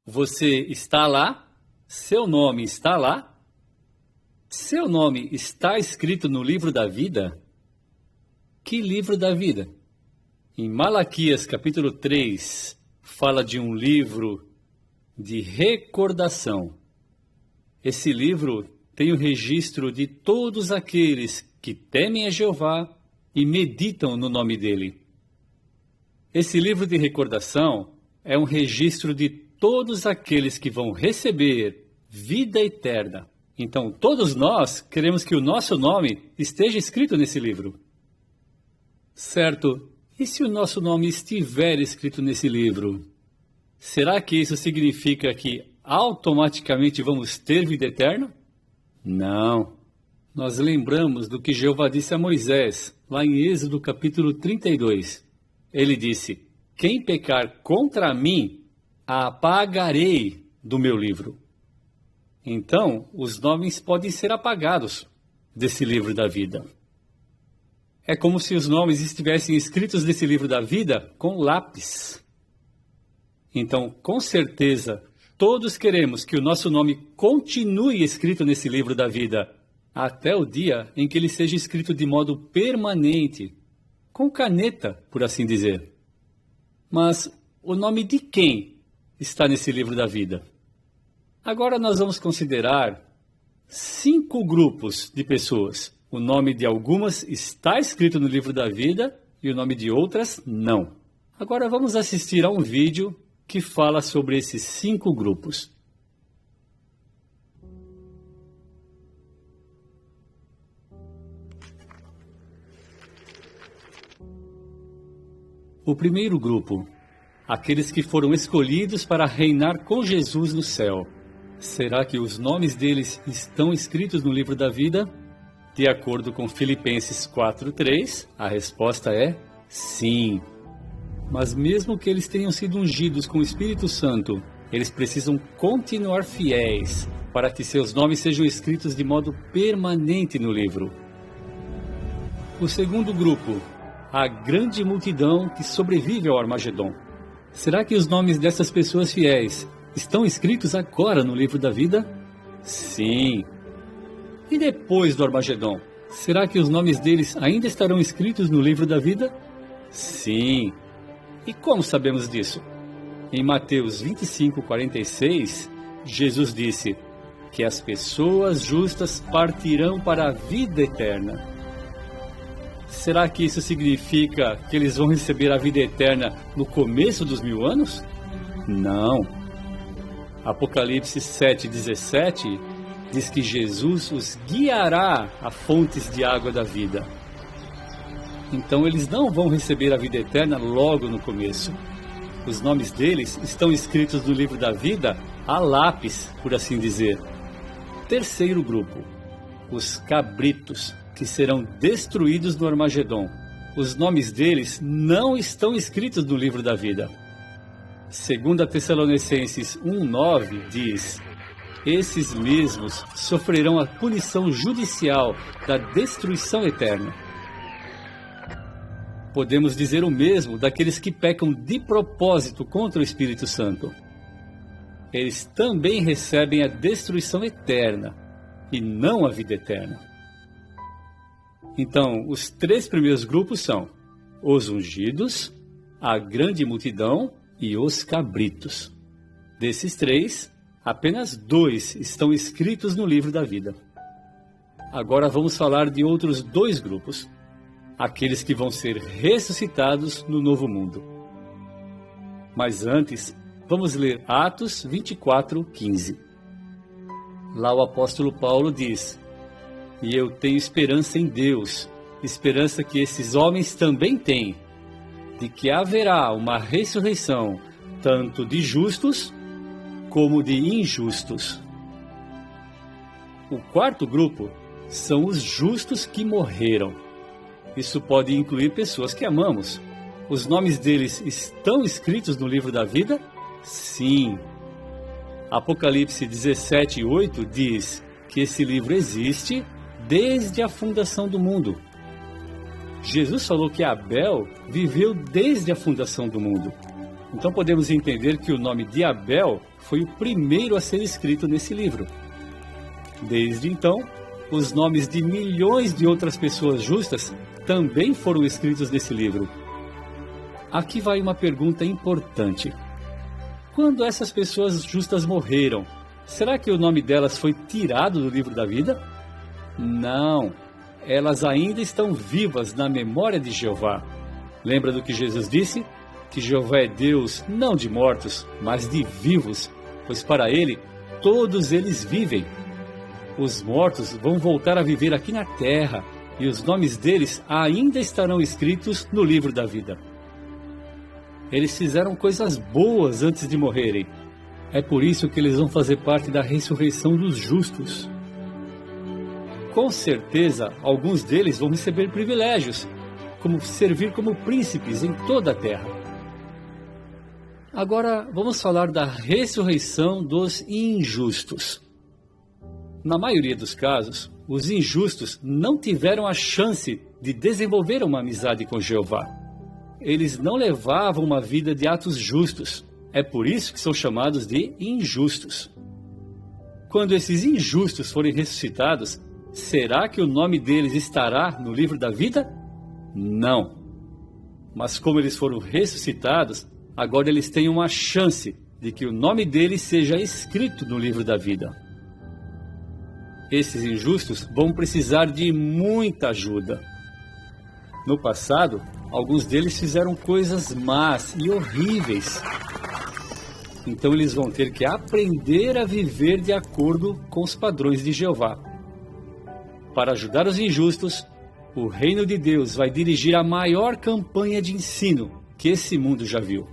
Você está lá? Seu nome está lá? Seu nome está escrito no livro da vida? Que livro da vida? Em Malaquias capítulo 3, fala de um livro de recordação. Esse livro tem o registro de todos aqueles que temem a Jeová e meditam no nome dele. Esse livro de recordação é um registro de todos aqueles que vão receber vida eterna. Então, todos nós queremos que o nosso nome esteja escrito nesse livro. Certo? E se o nosso nome estiver escrito nesse livro? Será que isso significa que automaticamente vamos ter vida eterna? Não. Nós lembramos do que Jeová disse a Moisés, lá em Êxodo capítulo 32. Ele disse: quem pecar contra mim, apagarei do meu livro. Então, os nomes podem ser apagados desse livro da vida. É como se os nomes estivessem escritos nesse livro da vida com lápis. Então, com certeza, todos queremos que o nosso nome continue escrito nesse livro da vida, até o dia em que ele seja escrito de modo permanente, com caneta, por assim dizer. Mas o nome de quem está nesse livro da vida? Agora nós vamos considerar 5 grupos de pessoas. O nome de algumas está escrito no livro da vida e o nome de outras não. Agora vamos assistir a um vídeo que fala sobre esses 5 grupos. O primeiro grupo, aqueles que foram escolhidos para reinar com Jesus no céu. Será que os nomes deles estão escritos no livro da vida? De acordo com Filipenses 4:3, a resposta é sim. Mas mesmo que eles tenham sido ungidos com o Espírito Santo, eles precisam continuar fiéis para que seus nomes sejam escritos de modo permanente no livro. O segundo grupo, a grande multidão que sobrevive ao Armagedon. Será que os nomes dessas pessoas fiéis estão escritos agora no livro da vida? Sim. E depois do Armagedon, será que os nomes deles ainda estarão escritos no livro da vida? Sim. E como sabemos disso? Em Mateus 25:46, Jesus disse que as pessoas justas partirão para a vida eterna. Será que isso significa que eles vão receber a vida eterna no começo dos 1000 anos? Não. Apocalipse 7:17 diz que Jesus os guiará a fontes de água da vida. Então eles não vão receber a vida eterna logo no começo. Os nomes deles estão escritos no livro da vida a lápis, por assim dizer. Terceiro grupo, os cabritos, que serão destruídos no Armagedon. Os nomes deles não estão escritos no livro da vida. 2 Tessalonicenses 1:9 diz: esses mesmos sofrerão a punição judicial da destruição eterna. Podemos dizer o mesmo daqueles que pecam de propósito contra o Espírito Santo. Eles também recebem a destruição eterna e não a vida eterna. Então, os 3 primeiros grupos são os ungidos, a grande multidão e os cabritos. Desses 3, apenas 2 estão escritos no livro da vida. Agora vamos falar de outros 2 grupos, aqueles que vão ser ressuscitados no novo mundo. Mas antes, vamos ler Atos 24:15. Lá o apóstolo Paulo diz: e eu tenho esperança em Deus, esperança que esses homens também têm, de que haverá uma ressurreição, tanto de justos como de injustos. O quarto grupo são os justos que morreram. Isso pode incluir pessoas que amamos. Os nomes deles estão escritos no livro da vida? Sim. Apocalipse 17:8 diz que esse livro existe desde a fundação do mundo. Jesus falou que Abel viveu desde a fundação do mundo. Então podemos entender que o nome de Abel foi o primeiro a ser escrito nesse livro. Desde então, os nomes de milhões de outras pessoas justas também foram escritos nesse livro. Aqui vai uma pergunta importante. Quando essas pessoas justas morreram, será que o nome delas foi tirado do livro da vida? Não, elas ainda estão vivas na memória de Jeová. Lembra do que Jesus disse? Que Jeová é Deus não de mortos, mas de vivos, pois para Ele todos eles vivem. Os mortos vão voltar a viver aqui na terra, e os nomes deles ainda estarão escritos no livro da vida. Eles fizeram coisas boas antes de morrerem. É por isso que eles vão fazer parte da ressurreição dos justos. Com certeza, alguns deles vão receber privilégios, como servir como príncipes em toda a terra. Agora, vamos falar da ressurreição dos injustos. Na maioria dos casos, os injustos não tiveram a chance de desenvolver uma amizade com Jeová. Eles não levavam uma vida de atos justos. É por isso que são chamados de injustos. Quando esses injustos forem ressuscitados, será que o nome deles estará no livro da vida? Não. Mas como eles foram ressuscitados, agora eles têm uma chance de que o nome deles seja escrito no livro da vida. Esses injustos vão precisar de muita ajuda. No passado, alguns deles fizeram coisas más e horríveis. Então eles vão ter que aprender a viver de acordo com os padrões de Jeová. Para ajudar os injustos, o reino de Deus vai dirigir a maior campanha de ensino que esse mundo já viu.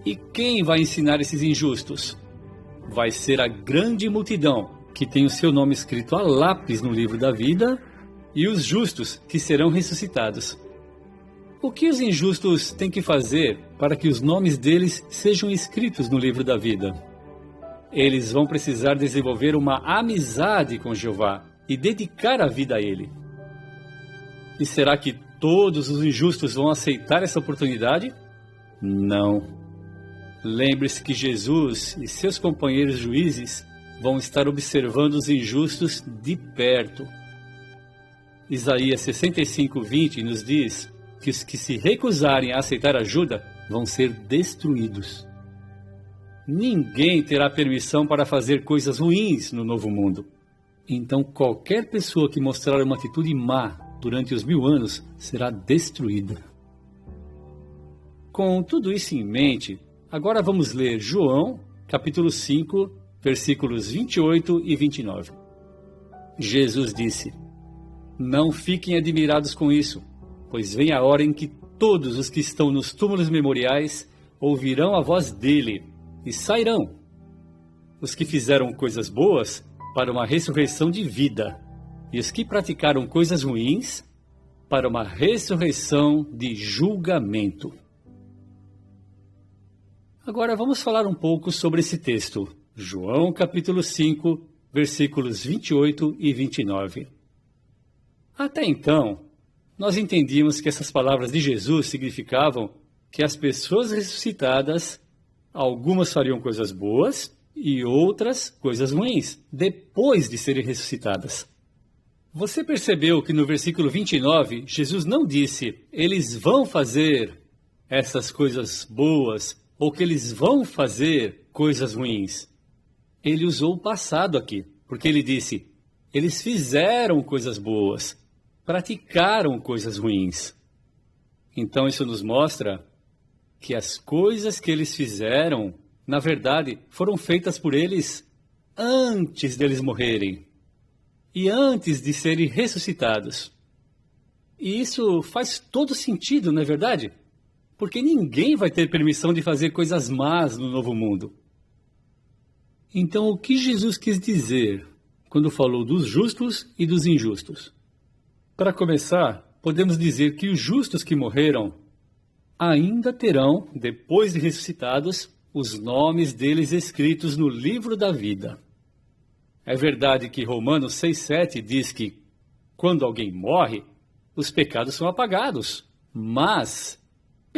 E quem vai ensinar esses injustos? Vai ser a grande multidão que tem o seu nome escrito a lápis no livro da vida e os justos que serão ressuscitados. O que os injustos têm que fazer para que os nomes deles sejam escritos no livro da vida? Eles vão precisar desenvolver uma amizade com Jeová e dedicar a vida a Ele. E será que todos os injustos vão aceitar essa oportunidade? Não. Lembre-se que Jesus e seus companheiros juízes vão estar observando os injustos de perto. Isaías 65:20 nos diz que os que se recusarem a aceitar ajuda vão ser destruídos. Ninguém terá permissão para fazer coisas ruins no novo mundo. Então qualquer pessoa que mostrar uma atitude má durante os 1000 anos será destruída. Com tudo isso em mente, agora vamos ler João, capítulo 5, versículos 28 e 29. Jesus disse: Não fiquem admirados com isso, pois vem a hora em que todos os que estão nos túmulos memoriais ouvirão a voz dele e sairão. Os que fizeram coisas boas para uma ressurreição de vida, e os que praticaram coisas ruins para uma ressurreição de julgamento. Agora vamos falar um pouco sobre esse texto, João capítulo 5, versículos 28 e 29. Até então, nós entendíamos que essas palavras de Jesus significavam que as pessoas ressuscitadas, algumas fariam coisas boas e outras coisas ruins, depois de serem ressuscitadas. Você percebeu que no versículo 29, Jesus não disse, eles vão fazer essas coisas boas, ou que eles vão fazer coisas ruins. Ele usou o passado aqui, porque ele disse, eles fizeram coisas boas, praticaram coisas ruins. Então isso nos mostra que as coisas que eles fizeram, na verdade, foram feitas por eles antes deles morrerem e antes de serem ressuscitados. E isso faz todo sentido, não é verdade? Porque ninguém vai ter permissão de fazer coisas más no novo mundo. Então, o que Jesus quis dizer quando falou dos justos e dos injustos? Para começar, podemos dizer que os justos que morreram ainda terão, depois de ressuscitados, os nomes deles escritos no livro da vida. É verdade que Romanos 6,7 diz que, quando alguém morre, os pecados são apagados. Mas,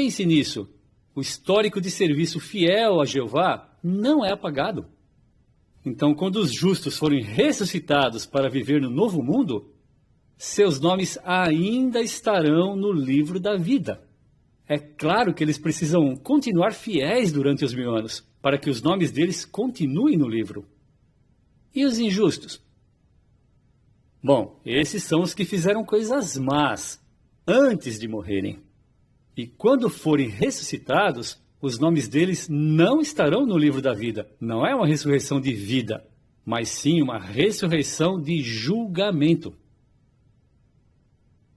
Pense nisso. O histórico de serviço fiel a Jeová não é apagado. Então, quando os justos forem ressuscitados para viver no novo mundo, seus nomes ainda estarão no livro da vida. É claro que eles precisam continuar fiéis durante os 1000 anos, para que os nomes deles continuem no livro. E os injustos? Bom, esses são os que fizeram coisas más antes de morrerem. E quando forem ressuscitados, os nomes deles não estarão no livro da vida. Não é uma ressurreição de vida, mas sim uma ressurreição de julgamento.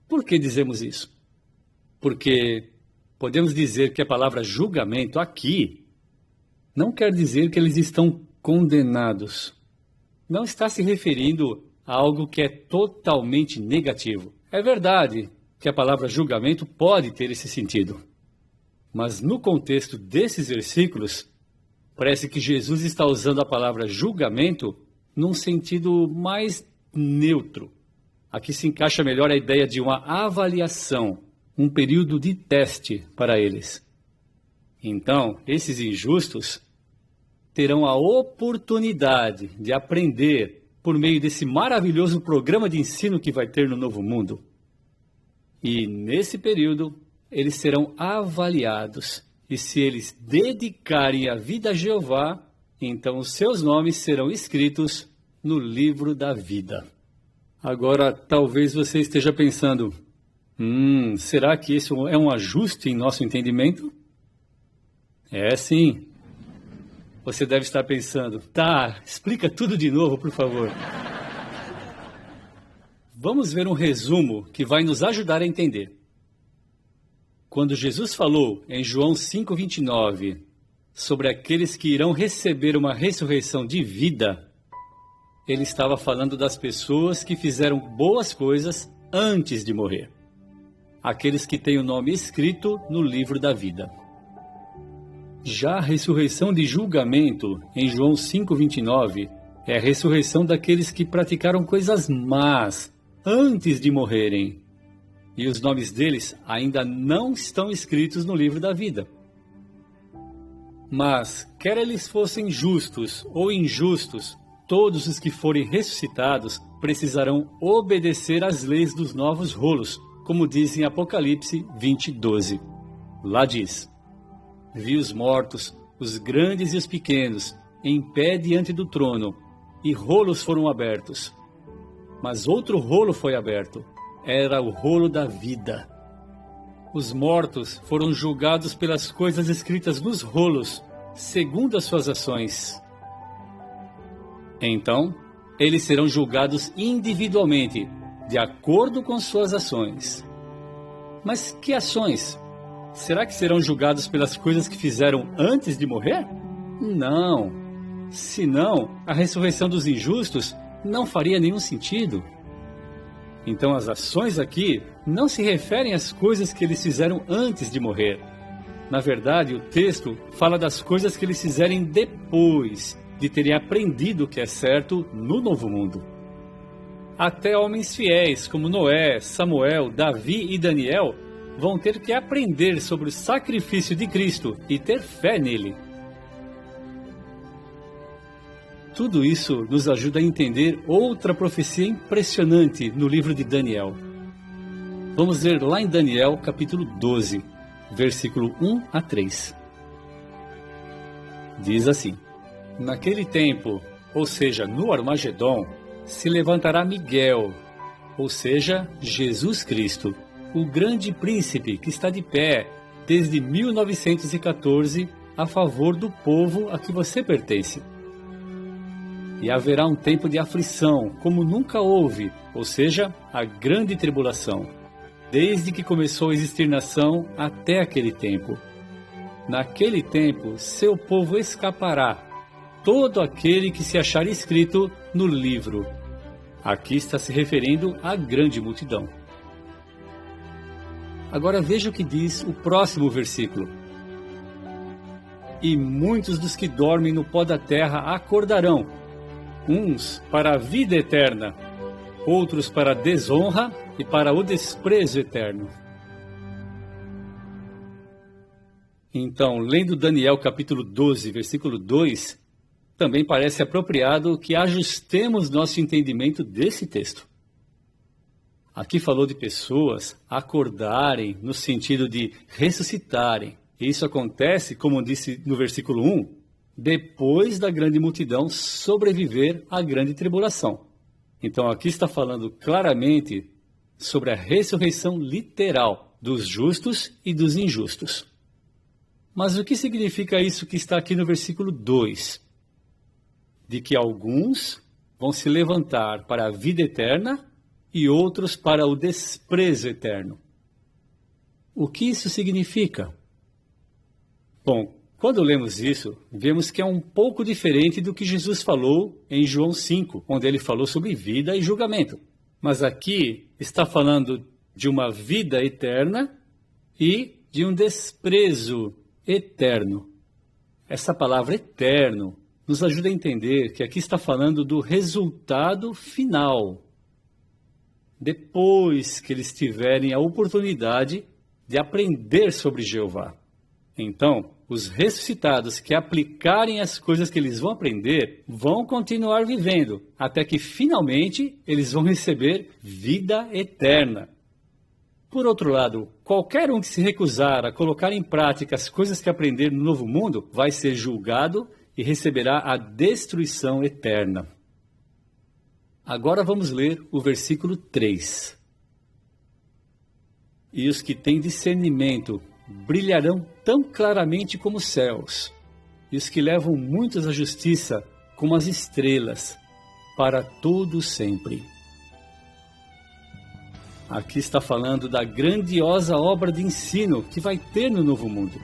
Por que dizemos isso? Porque podemos dizer que a palavra julgamento aqui não quer dizer que eles estão condenados. Não está se referindo a algo que é totalmente negativo. É verdade que a palavra julgamento pode ter esse sentido. Mas no contexto desses versículos, parece que Jesus está usando a palavra julgamento num sentido mais neutro. Aqui se encaixa melhor a ideia de uma avaliação, um período de teste para eles. Então, esses injustos terão a oportunidade de aprender por meio desse maravilhoso programa de ensino que vai ter no Novo Mundo. E nesse período, eles serão avaliados. E se eles dedicarem a vida a Jeová, então os seus nomes serão escritos no livro da vida. Agora, talvez você esteja pensando, será que isso é um ajuste em nosso entendimento? É sim. Você deve estar pensando, explica tudo de novo, por favor. Vamos ver um resumo que vai nos ajudar a entender. Quando Jesus falou em João 5,29 sobre aqueles que irão receber uma ressurreição de vida, ele estava falando das pessoas que fizeram boas coisas antes de morrer. Aqueles que têm o nome escrito no livro da vida. Já a ressurreição de julgamento, em João 5,29, é a ressurreição daqueles que praticaram coisas más antes de morrerem. E os nomes deles ainda não estão escritos no livro da vida. Mas, quer eles fossem justos ou injustos, todos os que forem ressuscitados precisarão obedecer às leis dos novos rolos, como diz em Apocalipse 20:12. Lá diz: Vi os mortos, os grandes e os pequenos, em pé diante do trono, e rolos foram abertos. Mas outro rolo foi aberto, era o rolo da vida. Os mortos foram julgados pelas coisas escritas nos rolos, segundo as suas ações. Então, eles serão julgados individualmente, de acordo com suas ações. Mas que ações? Será que serão julgados pelas coisas que fizeram antes de morrer? Não. Senão, a ressurreição dos injustos não faria nenhum sentido. Então, as ações aqui não se referem às coisas que eles fizeram antes de morrer. Na verdade, o texto fala das coisas que eles fizerem depois de terem aprendido o que é certo no novo mundo. Até homens fiéis como Noé, Samuel, Davi e Daniel vão ter que aprender sobre o sacrifício de Cristo e ter fé nele. Tudo isso nos ajuda a entender outra profecia impressionante no livro de Daniel. Vamos ver lá em Daniel, capítulo 12, versículo 1 a 3. Diz assim: Naquele tempo, ou seja, no Armagedon, se levantará Miguel, ou seja, Jesus Cristo, o grande príncipe que está de pé desde 1914 a favor do povo a que você pertence. E haverá um tempo de aflição, como nunca houve, ou seja, a grande tribulação, desde que começou a existir nação até aquele tempo. Naquele tempo, seu povo escapará, todo aquele que se achar escrito no livro. Aqui está se referindo à grande multidão. Agora veja o que diz o próximo versículo. E muitos dos que dormem no pó da terra acordarão, uns para a vida eterna, outros para a desonra e para o desprezo eterno. Então, lendo Daniel capítulo 12, versículo 2, também parece apropriado que ajustemos nosso entendimento desse texto. Aqui falou de pessoas acordarem no sentido de ressuscitarem. E isso acontece, como disse no versículo 1, depois da grande multidão sobreviver à grande tribulação. Então aqui está falando claramente sobre a ressurreição literal dos justos e dos injustos. Mas o que significa isso que está aqui no versículo 2? De que alguns vão se levantar para a vida eterna e outros para o desprezo eterno. O que isso significa? Bom, quando lemos isso, vemos que é um pouco diferente do que Jesus falou em João 5, onde ele falou sobre vida e julgamento. Mas aqui está falando de uma vida eterna e de um desprezo eterno. Essa palavra eterno nos ajuda a entender que aqui está falando do resultado final. Depois que eles tiverem a oportunidade de aprender sobre Jeová. Então, os ressuscitados que aplicarem as coisas que eles vão aprender, vão continuar vivendo, até que finalmente eles vão receber vida eterna. Por outro lado, qualquer um que se recusar a colocar em prática as coisas que aprender no novo mundo, vai ser julgado e receberá a destruição eterna. Agora vamos ler o versículo 3. E os que têm discernimento brilharão tão claramente como os céus, e os que levam muitos à justiça como as estrelas, para todo sempre. Aqui está falando da grandiosa obra de ensino que vai ter no novo mundo.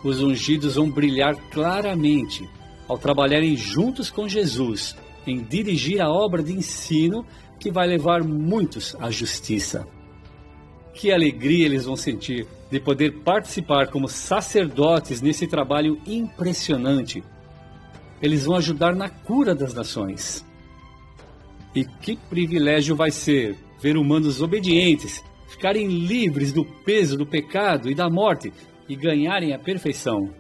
Os ungidos vão brilhar claramente ao trabalharem juntos com Jesus em dirigir a obra de ensino que vai levar muitos à justiça. Que alegria eles vão sentir de poder participar como sacerdotes nesse trabalho impressionante. Eles vão ajudar na cura das nações. E que privilégio vai ser ver humanos obedientes ficarem livres do peso do pecado e da morte e ganharem a perfeição.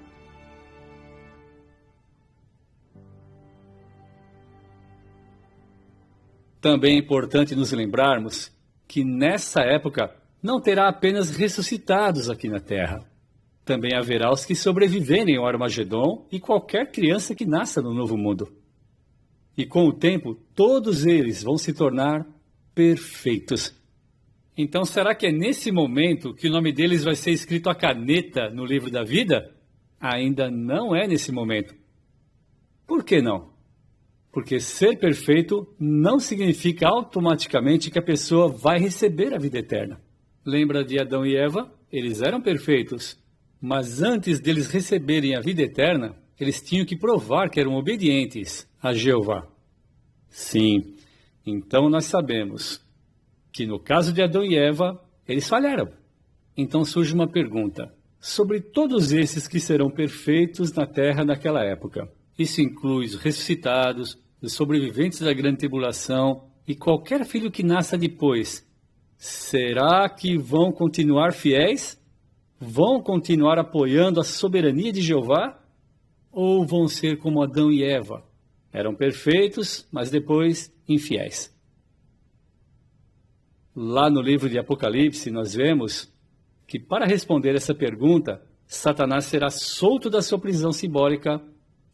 Também é importante nos lembrarmos que nessa época não terá apenas ressuscitados aqui na terra. Também haverá os que sobreviverem ao Armagedon e qualquer criança que nasça no novo mundo. E com o tempo, todos eles vão se tornar perfeitos. Então, será que é nesse momento que o nome deles vai ser escrito à caneta no livro da vida? Ainda não é nesse momento. Por que não? Porque ser perfeito não significa automaticamente que a pessoa vai receber a vida eterna. Lembra de Adão e Eva? Eles eram perfeitos, mas antes deles receberem a vida eterna, eles tinham que provar que eram obedientes a Jeová. Sim, então nós sabemos que no caso de Adão e Eva, eles falharam. Então surge uma pergunta sobre todos esses que serão perfeitos na terra naquela época. Isso inclui os ressuscitados, os sobreviventes da grande tribulação e qualquer filho que nasça depois. Será que vão continuar fiéis? Vão continuar apoiando a soberania de Jeová? Ou vão ser como Adão e Eva? Eram perfeitos, mas depois infiéis. Lá no livro de Apocalipse, nós vemos que para responder essa pergunta, Satanás será solto da sua prisão simbólica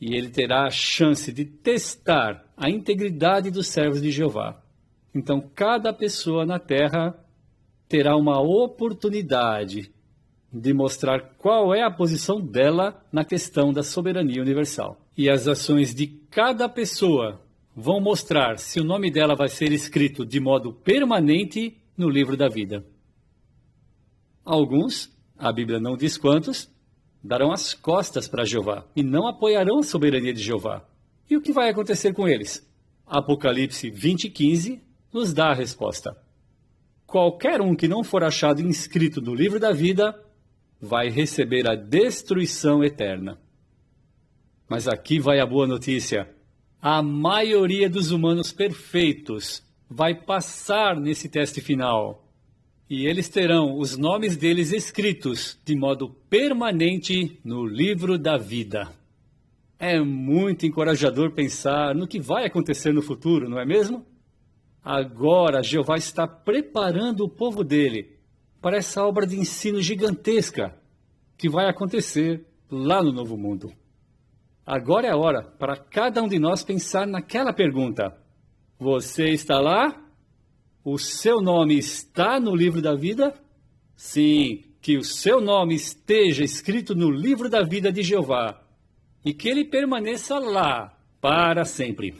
e ele terá a chance de testar a integridade dos servos de Jeová. Então, cada pessoa na Terra terá uma oportunidade de mostrar qual é a posição dela na questão da soberania universal. E as ações de cada pessoa vão mostrar se o nome dela vai ser escrito de modo permanente no livro da vida. Alguns, a Bíblia não diz quantos, darão as costas para Jeová e não apoiarão a soberania de Jeová. E o que vai acontecer com eles? Apocalipse 20:15 nos dá a resposta. Qualquer um que não for achado inscrito no livro da vida vai receber a destruição eterna. Mas aqui vai a boa notícia. A maioria dos humanos perfeitos vai passar nesse teste final. E eles terão os nomes deles escritos de modo permanente no livro da vida. É muito encorajador pensar no que vai acontecer no futuro, não é mesmo? Agora, Jeová está preparando o povo dele para essa obra de ensino gigantesca que vai acontecer lá no Novo Mundo. Agora é a hora para cada um de nós pensar naquela pergunta: você está lá? O seu nome está no livro da vida? Sim, que o seu nome esteja escrito no livro da vida de Jeová e que ele permaneça lá para sempre.